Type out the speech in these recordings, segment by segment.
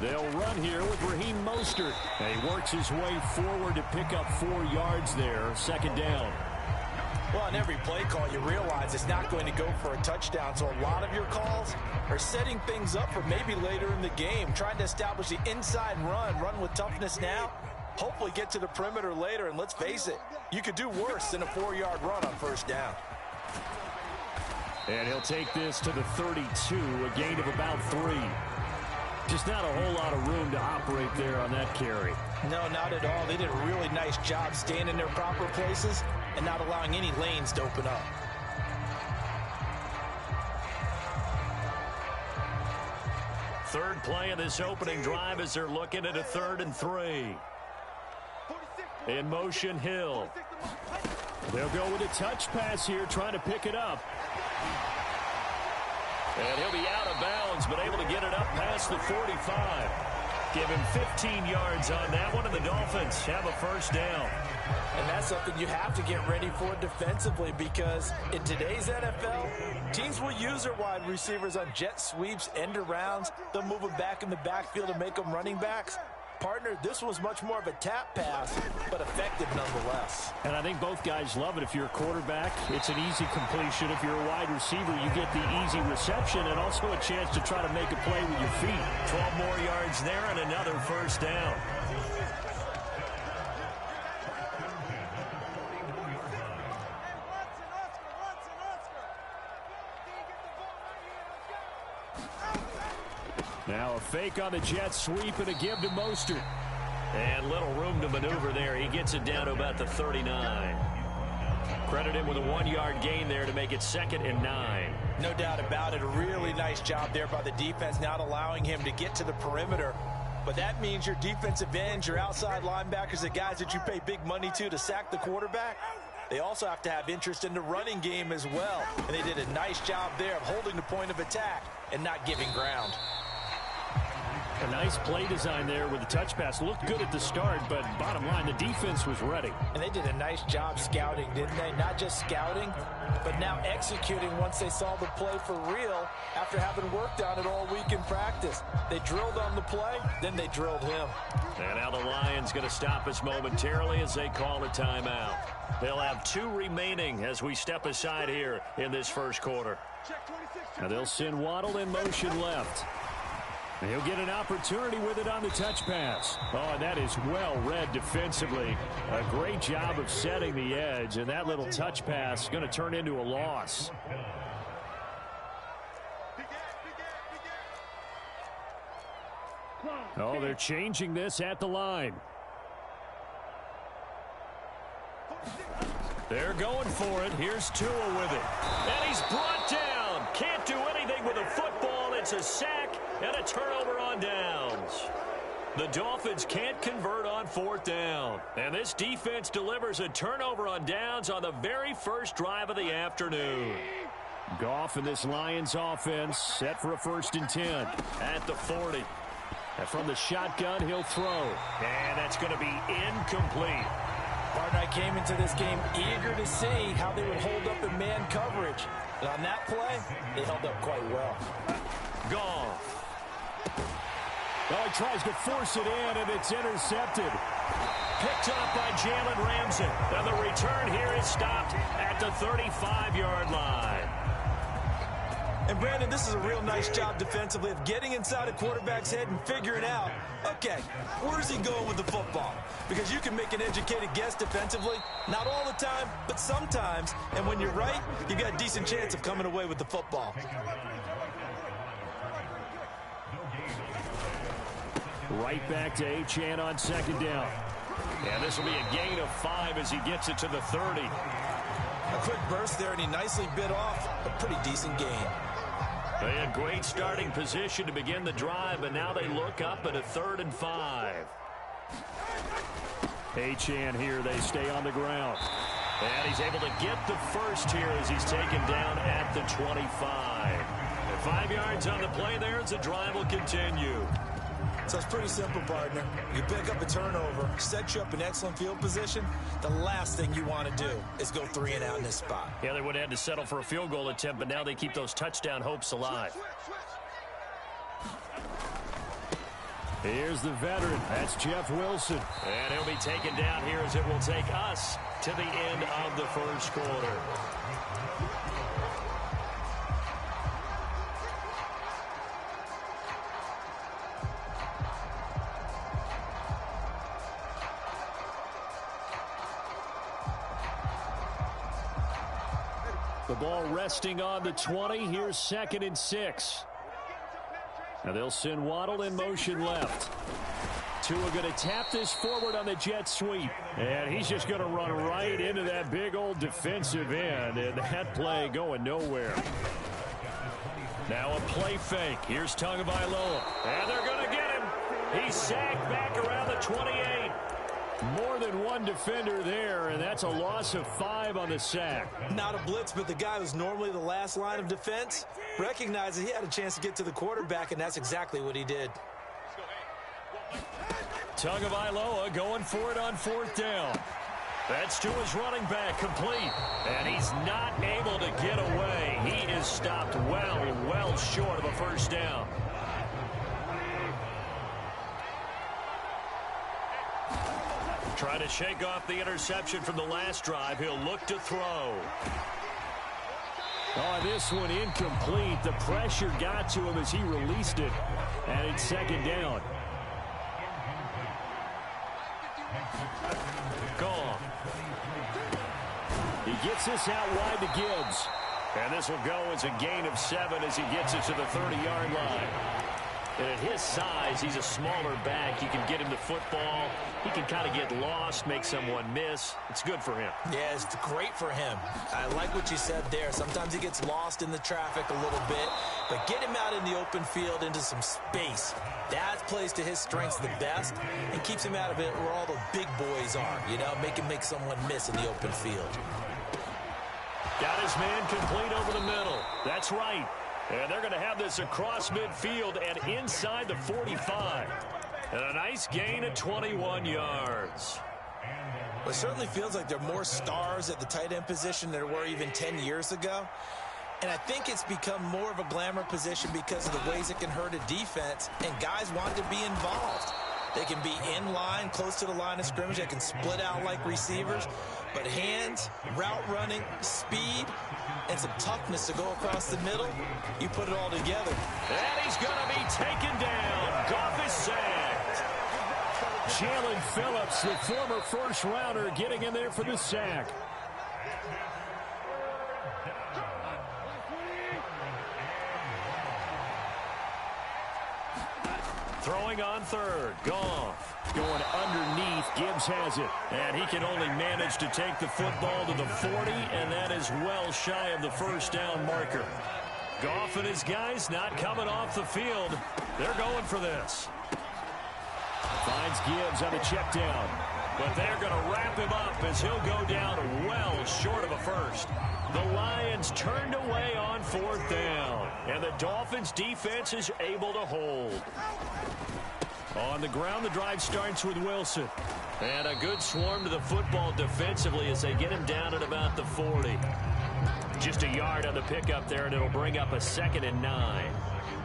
They'll run here with Raheem Mostert. And he works his way forward to pick up 4 yards there. Second down. Well, on every play call, you realize it's not going to go for a touchdown. So a lot of your calls are setting things up for maybe later in the game, trying to establish the inside run with toughness now, hopefully get to the perimeter later. And let's face it, you could do worse than a 4-yard run on first down. And he'll take this to the 32, a gain of about 3. Just not a whole lot of room to operate there on that carry. No, not at all. They did a really nice job staying in their proper places and not allowing any lanes to open up. Third play of this opening drive as they're looking at a 3rd and 3. In motion, Hill. They'll go with a touch pass here, trying to pick it up. And he'll be out of bounds, but able to get it up past the 45. Give him 15 yards on that one, and the Dolphins have a first down. And that's something you have to get ready for defensively, because in today's NFL, teams will use their wide receivers on jet sweeps, end arounds. They'll move them back in the backfield to make them running backs. Partner, this was much more of a tap pass, but effective nonetheless. And I think both guys love it. If you're a quarterback, it's an easy completion. If you're a wide receiver, you get the easy reception and also a chance to try to make a play with your feet. 12 more yards there and another first down. Now a fake on the jet sweep and a give to Mostert. And little room to maneuver there. He gets it down to about the 39. Credit him with a 1-yard gain there to make it 2nd and 9. No doubt about it. A really nice job there by the defense, not allowing him to get to the perimeter. But that means your defensive ends, your outside linebackers, the guys that you pay big money to sack the quarterback, they also have to have interest in the running game as well. And they did a nice job there of holding the point of attack and not giving ground. A nice play design there with the touch pass. Looked good at the start, but bottom line, the defense was ready. And they did a nice job scouting, didn't they? Not just scouting, but now executing once they saw the play for real after having worked on it all week in practice. They drilled on the play, then they drilled him. And now the Lions going to stop us momentarily as they call a timeout. They'll have 2 remaining as we step aside here in this first quarter. Now they'll send Waddle in motion left. And he'll get an opportunity with it on the touch pass. Oh, and that is well read defensively. A great job of setting the edge, and that little touch pass is going to turn into a loss. Oh, they're changing this at the line. They're going for it. Here's Tua with it. And he's brought down. Can't do anything with a football. It's a sack and a turnover on downs. The Dolphins can't convert on 4th down. And this defense delivers a turnover on downs on the very first drive of the afternoon. Goff and this Lions offense set for a 1st and 10 at the 40. And from the shotgun, he'll throw. And that's going to be incomplete. Partner, I came into this game eager to see how they would hold up in man coverage. And on that play, they held up quite well. Goff. Oh, he tries to force it in, and it's intercepted. Picked up by Jalen Ramsey. And the return here is stopped at the 35-yard line. And, Brandon, this is a real nice job defensively of getting inside a quarterback's head and figuring out, okay, where's he going with the football? Because you can make an educated guess defensively. Not all the time, but sometimes. And when you're right, you got a decent chance of coming away with the football. Right back to Achane on 2nd down. And this will be a gain of 5 as he gets it to the 30. A quick burst there, and he nicely bit off a pretty decent gain. They had great starting position to begin the drive, and now they look up at a 3rd and 5. Achane here, they stay on the ground. And he's able to get the first here as he's taken down at the 25. And 5 yards on the play there as the drive will continue. So it's pretty simple, partner. You pick up a turnover, set you up in excellent field position. The last thing you want to do is go 3 and out in this spot. Yeah, they would have had to settle for a field goal attempt, but now they keep those touchdown hopes alive. Here's the veteran. That's Jeff Wilson. And he'll be taken down here as it will take us to the end of the first quarter. The ball resting on the 20. Here's 2nd and 6. Now they'll send Waddle in motion left. Tua going to tap this forward on the jet sweep. And he's just going to run right into that big old defensive end. And that play going nowhere. Now a play fake. Here's Tagovailoa. And they're going to get him. He's sacked back around the 28. More than one defender there, and that's a loss of 5 on the sack. Not a blitz, but the guy who's normally the last line of defense recognized that he had a chance to get to the quarterback, and that's exactly what he did. Tagovailoa going for it on 4th down. That's to his running back, complete. And he's not able to get away. He is stopped well short of a first down. Trying to shake off the interception from the last drive. He'll look to throw. Oh, this one incomplete. The pressure got to him as he released it. And it's 2nd down. Gone. He gets this out wide to Gibbs. And this will go as a gain of 7 as he gets it to the 30-yard line. And at his size, he's a smaller back. You can get him the football. He can kind of get lost, make someone miss. It's good for him. Yeah, it's great for him. I like what you said there. Sometimes he gets lost in the traffic a little bit. But get him out in the open field into some space. That plays to his strengths the best and keeps him out of it where all the big boys are. You know, make him make someone miss in the open field. Got his man complete over the middle. That's right. And they're going to have this across midfield and inside the 45. And a nice gain of 21 yards. Well, it certainly feels like there are more stars at the tight end position than there were even 10 years ago. And I think it's become more of a glamour position because of the ways it can hurt a defense. And guys want to be involved. They can be in line, close to the line of scrimmage. They can split out like receivers. But hands, route running, speed, and some toughness to go across the middle, you put it all together. And he's going to be taken down. Goff is sacked. Jalen Phillips, the former first-rounder, getting in there for the sack. Throwing on 3rd. Goff going underneath. Gibbs has it. And he can only manage to take the football to the 40, and that is well shy of the first down marker. Goff and his guys not coming off the field. They're going for this. Finds Gibbs on the check down. But they're going to wrap him up as he'll go down well short of a first. The Lions turned away on 4th down. And the Dolphins defense is able to hold. On the ground, the drive starts with Wilson. And a good swarm to the football defensively as they get him down at about the 40. Just a yard on the pickup there, and it'll bring up a 2nd and 9.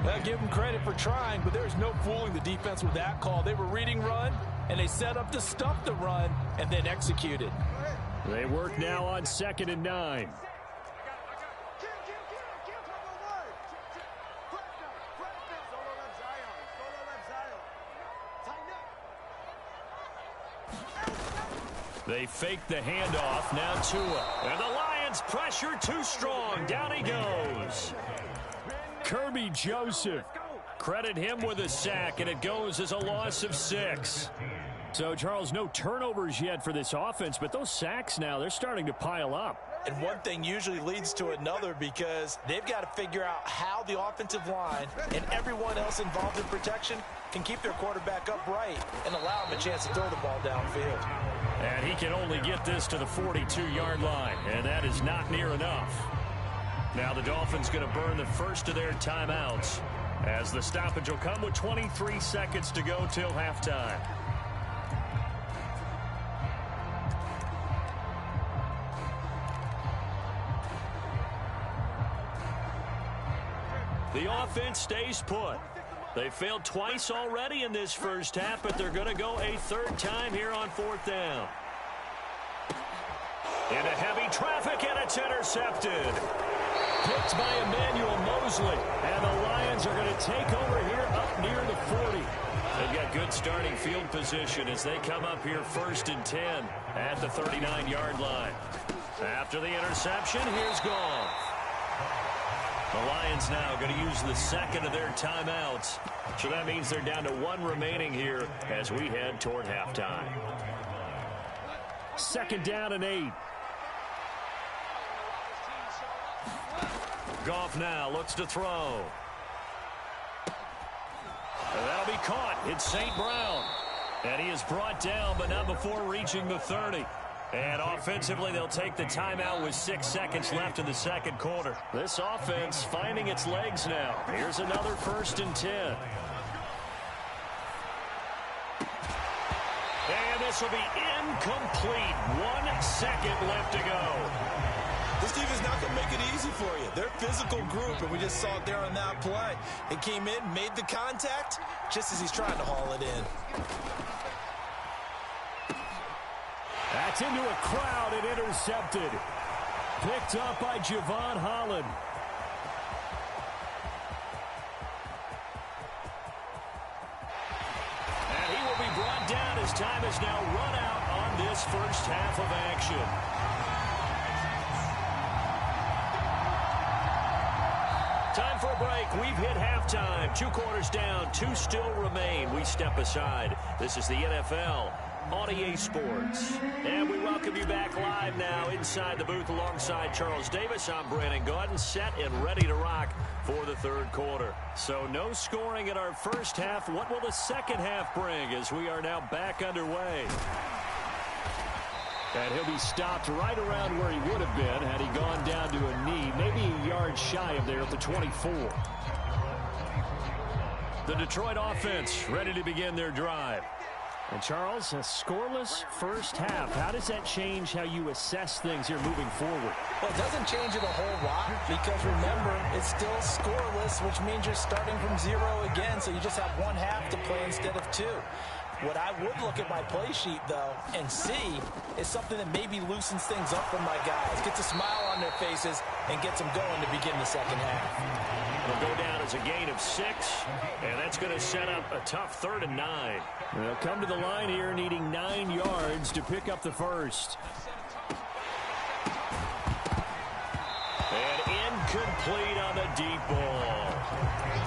I'll give them credit for trying, but there's no fooling the defense with that call. They were reading run, and they set up to stop the run and then executed. They work now on 2nd and 9. They fake the handoff. Now Tua. And the Lions pressure too strong. Down he goes. Kirby Joseph. Credit him with a sack, and it goes as a loss of 6. So, Charles, no turnovers yet for this offense, but those sacks now, they're starting to pile up. And one thing usually leads to another because they've got to figure out how the offensive line and everyone else involved in protection can keep their quarterback upright and allow him a chance to throw the ball downfield. And he can only get this to the 42-yard line, and that is not near enough. Now the Dolphins going to burn the first of their timeouts as the stoppage will come with 23 seconds to go till halftime. The offense stays put. They failed twice already in this first half, but they're going to go a third time here on fourth down. Into heavy traffic, and it's intercepted. Picked by Emmanuel Mosley, and the Lions are going to take over here up near the 40. They've got good starting field position as they come up here 1st and 10 at the 39-yard line. After the interception, here's Goff. The Lions now going to use the second of their timeouts. So that means they're down to 1 remaining here as we head toward halftime. 2nd down and 8. Goff now looks to throw. And that'll be caught. It's St. Brown. And he is brought down, but not before reaching the 30. And offensively, they'll take the timeout with 6 seconds left in the second quarter. This offense finding its legs now. Here's another 1st and 10. And this will be incomplete. 1 second left to go. This team is not going to make it easy for you. They're a physical group, and we just saw it there on that play. It came in, made the contact, just as he's trying to haul it in. That's into a crowd and intercepted. Picked up by Javon Holland. And he will be brought down as time is now run out on this first half of action. Time for a break. We've hit halftime. 2 quarters down. 2 still remain. We step aside. This is the NFL on EA Sports. And we welcome you back live now inside the booth alongside Charles Davis. I'm Brandon Gaudin, set and ready to rock for the third quarter. So no scoring in our first half. What will the second half bring as we are now back underway? And he'll be stopped right around where he would have been had he gone down to a knee, maybe a yard shy of there at the 24. The Detroit offense ready to begin their drive. And Charles, a scoreless first half. How does that change how you assess things here moving forward? Well, it doesn't change it a whole lot because, remember, it's still scoreless, which means you're starting from 0 again, so you just have 1 half to play instead of 2. What I would look at my play sheet, though, and see is something that maybe loosens things up for my guys, gets a smile on their faces, and gets them going to begin the second half. It'll go down as a gain of 6, and that's going to set up a tough 3rd and 9. They'll come to the line here needing 9 yards to pick up the first. And incomplete on the deep ball.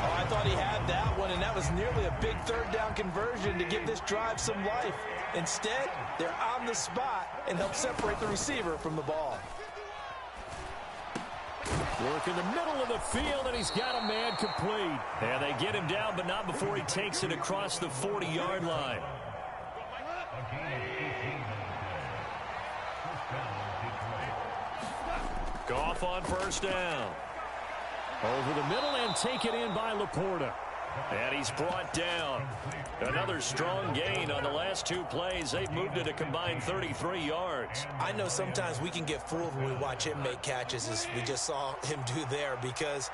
Oh, I thought he had that one, and that was nearly a big 3rd down conversion to give this drive some life. Instead, they're on the spot and help separate the receiver from the ball. Work in the middle of the field, and he's got a man complete. And they get him down, but not before he takes it across the 40-yard line. Goff on 1st down. Over the middle and taken in by Laporta. And he's brought down. Another strong gain on the last 2 plays. They've moved it a combined 33 yards. I know sometimes we can get fooled when we watch him make catches, as we just saw him do there, because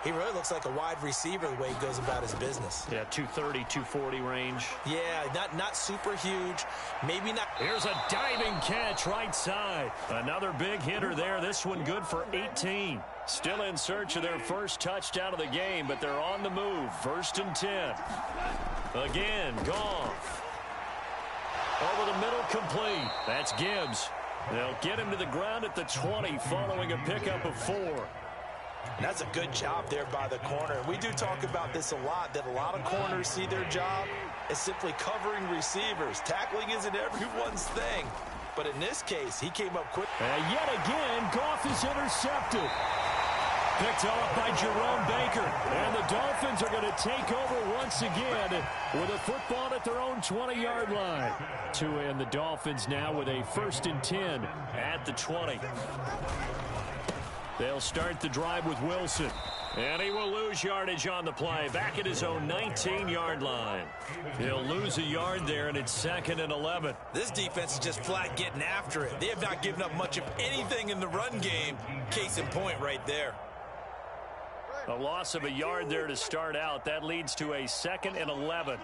he really looks like a wide receiver the way he goes about his business. Yeah, 230, 240 range. Yeah, not super huge. Maybe not. Here's a diving catch right side. Another big hitter there. This one good for 18. Still in search of their first touchdown of the game, but they're on the move. 1st and 10. Again, Goff. Over the middle, complete. That's Gibbs. They'll get him to the ground at the 20 following a pickup of 4. And that's a good job there by the corner. We do talk about this a lot, that a lot of corners see their job as simply covering receivers. Tackling isn't everyone's thing. But in this case, he came up quick. And yet again, Goff is intercepted. Picked off by Jerome Baker. And the Dolphins are going to take over once again with a football at their own 20-yard line. And the Dolphins now with a 1st and 10 at the 20. They'll start the drive with Wilson. And he will lose yardage on the play. Back at his own 19-yard line. He'll lose a yard there, and it's 2nd and 11. This defense is just flat getting after it. They have not given up much of anything in the run game. Case in point right there. A loss of a yard there to start out. That leads to a 2nd and 11.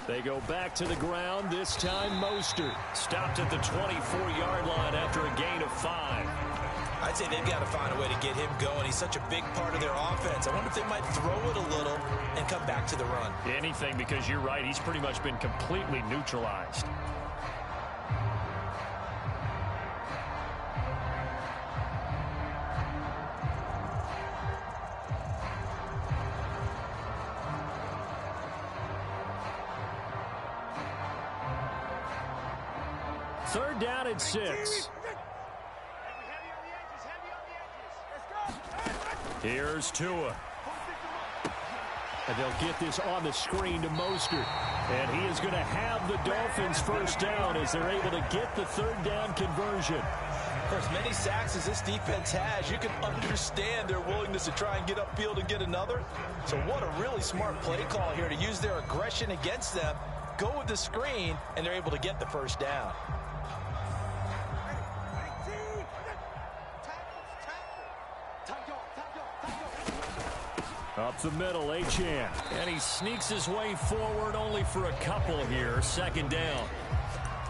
They go back to the ground. This time Mostert stopped at the 24-yard line after a gain of 5. I'd say they've got to find a way to get him going. He's such a big part of their offense. I wonder if they might throw it a little and come back to the run. Anything, because you're right. He's pretty much been completely neutralized. Third down and 6. Here's Tua. And they'll get this on the screen to Mostert. And he is going to have the Dolphins first down as they're able to get the third down conversion. For as many sacks as this defense has, you can understand their willingness to try and get upfield and get another. So what a really smart play call here to use their aggression against them, go with the screen, and they're able to get the first down. Up the middle, Achane. And he sneaks his way forward only for a couple here. Second down.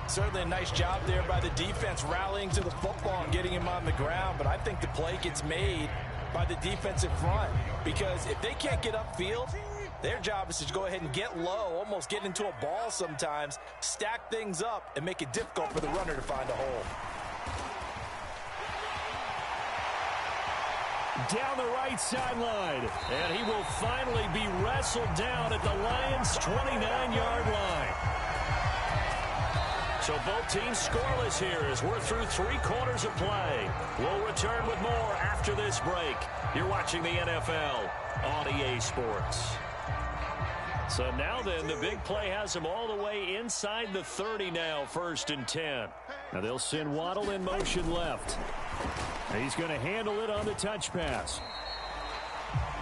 Certainly a nice job there by the defense rallying to the football and getting him on the ground. But I think the play gets made by the defensive front. Because if they can't get upfield, their job is to go ahead and get low, almost get into a ball sometimes, stack things up, and make it difficult for the runner to find a hole. Down the right sideline. And he will finally be wrestled down at the Lions' 29-yard line. So both teams scoreless here as we're through 3 quarters of play. We'll return with more after this break. You're watching the NFL on EA Sports. So now then, the big play has him all the way inside the 30 now, 1st and 10. Now they'll send Waddle in motion left. He's going to handle it on the touch pass.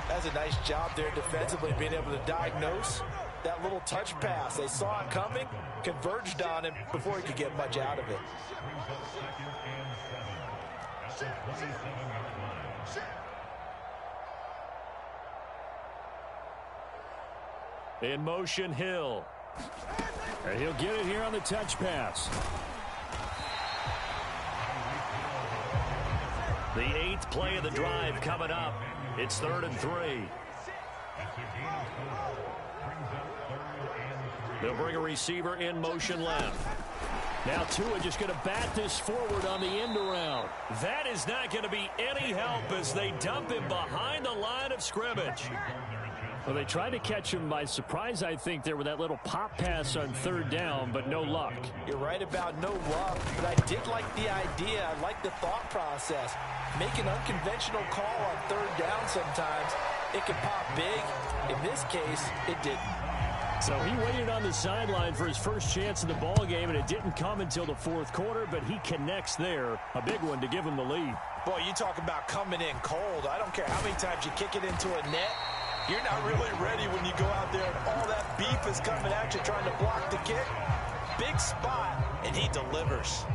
That's a nice job there defensively, being able to diagnose that little touch pass. They saw it coming, converged on him before he could get much out of it. In motion, Hill. And he'll get it here on the touch pass. The 8th play of the drive coming up. It's 3rd and 3. They'll bring a receiver in motion left. Now Tua just going to bat this forward on the end around. That is not going to be any help as they dump him behind the line of scrimmage. Well, they tried to catch him by surprise, I think, there with that little pop pass on 3rd down, but no luck. You're right about no luck, but I did like the idea. I like the thought process. Make an unconventional call on 3rd down sometimes. It can pop big. In this case, it didn't. So he waited on the sideline for his first chance in the ball game, and it didn't come until the 4th quarter, but he connects there. A big one to give him the lead. Boy, you talk about coming in cold. I don't care how many times you kick it into a net. You're not really ready when you go out there and all that beef is coming at you trying to block the kick. Big spot, and he delivers.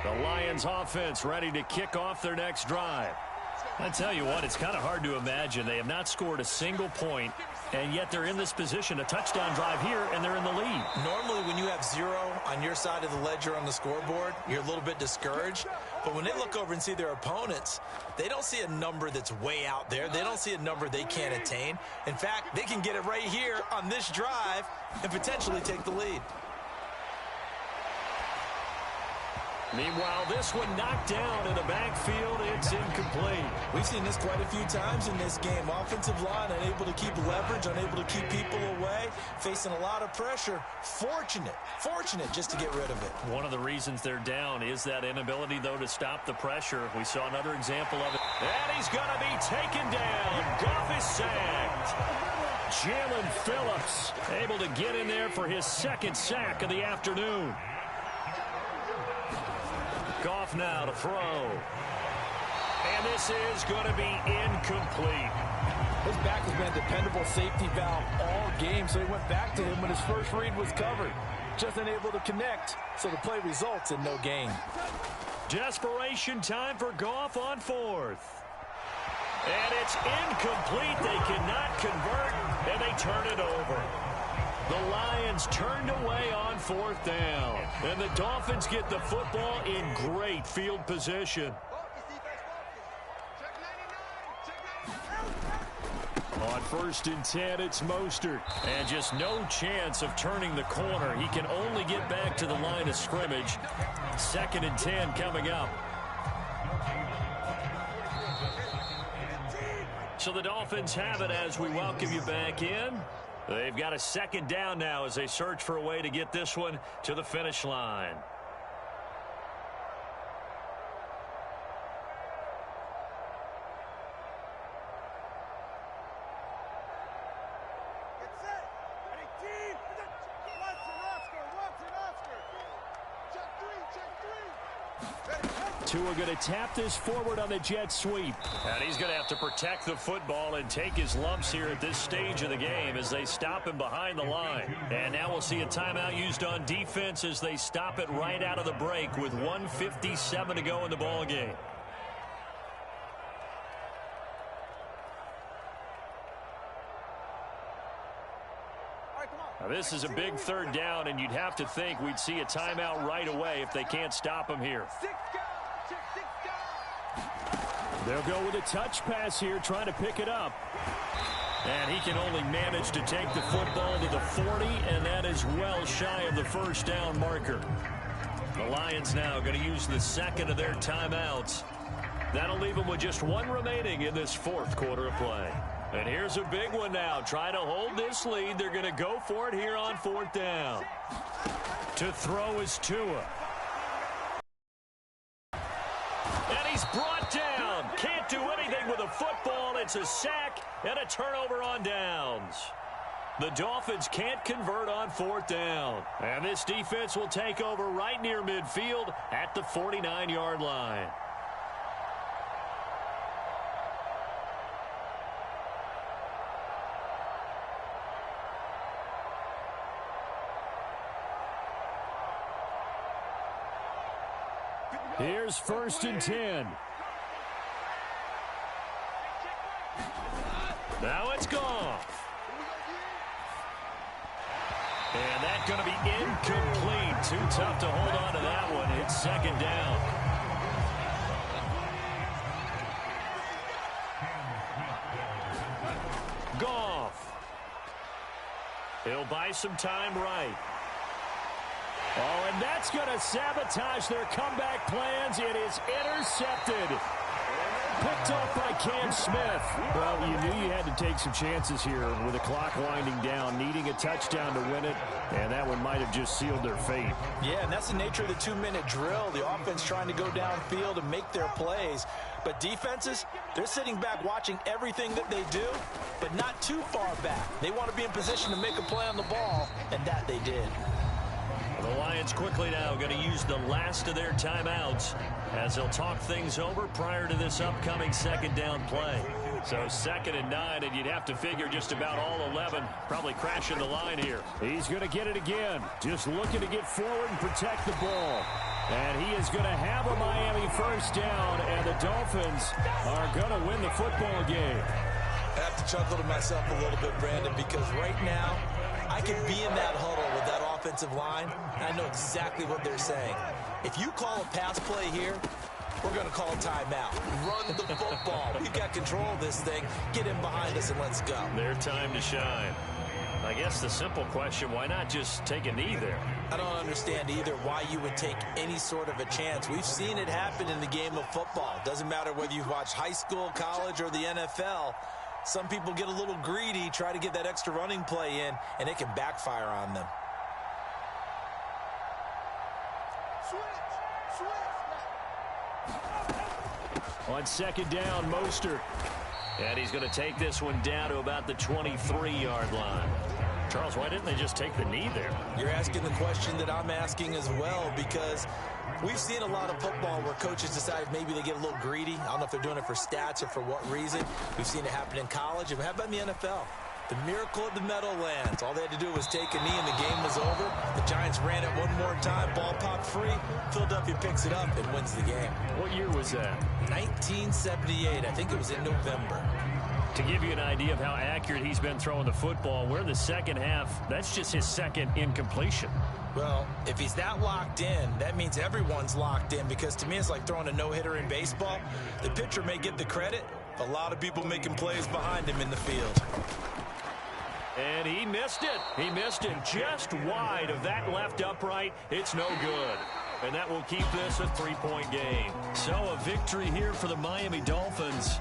The Lions offense ready to kick off their next drive. I tell you what, it's kind of hard to imagine. They have not scored a single point, and yet they're in this position, a touchdown drive here, and they're in the lead. Normally, when you have 0 on your side of the ledger on the scoreboard, you're a little bit discouraged. But when they look over and see their opponents, they don't see a number that's way out there. They don't see a number they can't attain. In fact, they can get it right here on this drive and potentially take the lead. Meanwhile, this one knocked down in the backfield It's incomplete. We've seen this quite a few times in this game. Offensive line unable to keep leverage, unable to keep people away, facing a lot of pressure. Fortunate just to get rid of it. One of the reasons they're down is that inability, though, to stop the pressure. We saw another example of it. And he's going to be taken down. Goff is sacked. Jalen Phillips able to get in there for his second sack of the afternoon. Goff now to throw. And this is going to be incomplete. His back has been a dependable safety valve all game, so he went back to him when his first read was covered. Just unable to connect, so the play results in no gain. Desperation time for Goff on fourth. And it's incomplete. They cannot convert, and they turn it over. The Lions turned away on fourth down. And the Dolphins get the football in great field position. On 1st and 10, it's Mostert. And just no chance of turning the corner. He can only get back to the line of scrimmage. 2nd and 10 coming up. So the Dolphins have it as we welcome you back in. They've got a 2nd down now as they search for a way to get this one to the finish line. Tua going to tap this forward on the jet sweep. And he's going to have to protect the football and take his lumps here at this stage of the game as they stop him behind the line. And now we'll see a timeout used on defense as they stop it right out of the break with 1:57 to go in the ball game. Now this is a big 3rd down, and you'd have to think we'd see a timeout right away if they can't stop him here. They'll go with a touch pass here, trying to pick it up. And he can only manage to take the football to the 40, and that is well shy of the 1st down marker. The Lions now going to use the 2nd of their timeouts. That'll leave them with just 1 remaining in this 4th quarter of play. And here's a big one now. Trying to hold this lead. They're going to go for it here on 4th down. To throw is Tua. And he's brought down. Can't do anything with a football. It's a sack and a turnover on downs. The Dolphins can't convert on 4th down. And this defense will take over right near midfield at the 49-yard line. Here's 1st and 10. Now it's Goff. And that's going to be incomplete. Too tough to hold on to that one. It's 2nd down. Goff. He'll buy some time right. Oh, and that's going to sabotage their comeback plans. It is intercepted. Picked off by Cam Smith. Well, you knew you had to take some chances here with the clock winding down, needing a touchdown to win it, and that one might have just sealed their fate. Yeah, and that's the nature of the 2-minute drill. The offense trying to go downfield and make their plays. But defenses, they're sitting back watching everything that they do, but not too far back. They want to be in position to make a play on the ball, and that they did. The Lions quickly now going to use the last of their timeouts as they'll talk things over prior to this upcoming 2nd down play. So 2nd and 9, and you'd have to figure just about all 11 probably crashing the line here. He's going to get it again. Just looking to get forward and protect the ball. And he is going to have a Miami 1st down, and the Dolphins are going to win the football game. I have to chuckle to myself a little bit, Brandon, because right now I could be in that huddle with that offensive line, and I know exactly what they're saying. If you call a pass play here, we're going to call a timeout. Run the football. We've got control of this thing. Get in behind us and let's go. Their time to shine. I guess the simple question, why not just take a knee there? I don't understand either why you would take any sort of a chance. We've seen it happen in the game of football. Doesn't matter whether you've watched high school, college, or the NFL. Some people get a little greedy, try to get that extra running play in, and it can backfire on them. On second down, Mostert. And he's going to take this one down to about the 23-yard line. Charles, why didn't they just take the knee there? You're asking the question that I'm asking as well, because we've seen a lot of football where coaches decide maybe they get a little greedy. I don't know if they're doing it for stats or for what reason. We've seen it happen in college. And how about in the NFL? The miracle of the Meadowlands. All they had to do was take a knee and the game was over. The Giants ran it one more time. Ball popped free. Philadelphia picks it up and wins the game. What year was that? 1978. I think it was in November. To give you an idea of how accurate he's been throwing the football, we're in the second half. That's just his second incompletion. Well, if he's that locked in, that means everyone's locked in, because to me it's like throwing a no-hitter in baseball. The pitcher may get the credit, a lot of people making plays behind him in the field. And he missed it. He missed it just wide of that left upright. It's no good. And that will keep this a 3-point game. So a victory here for the Miami Dolphins.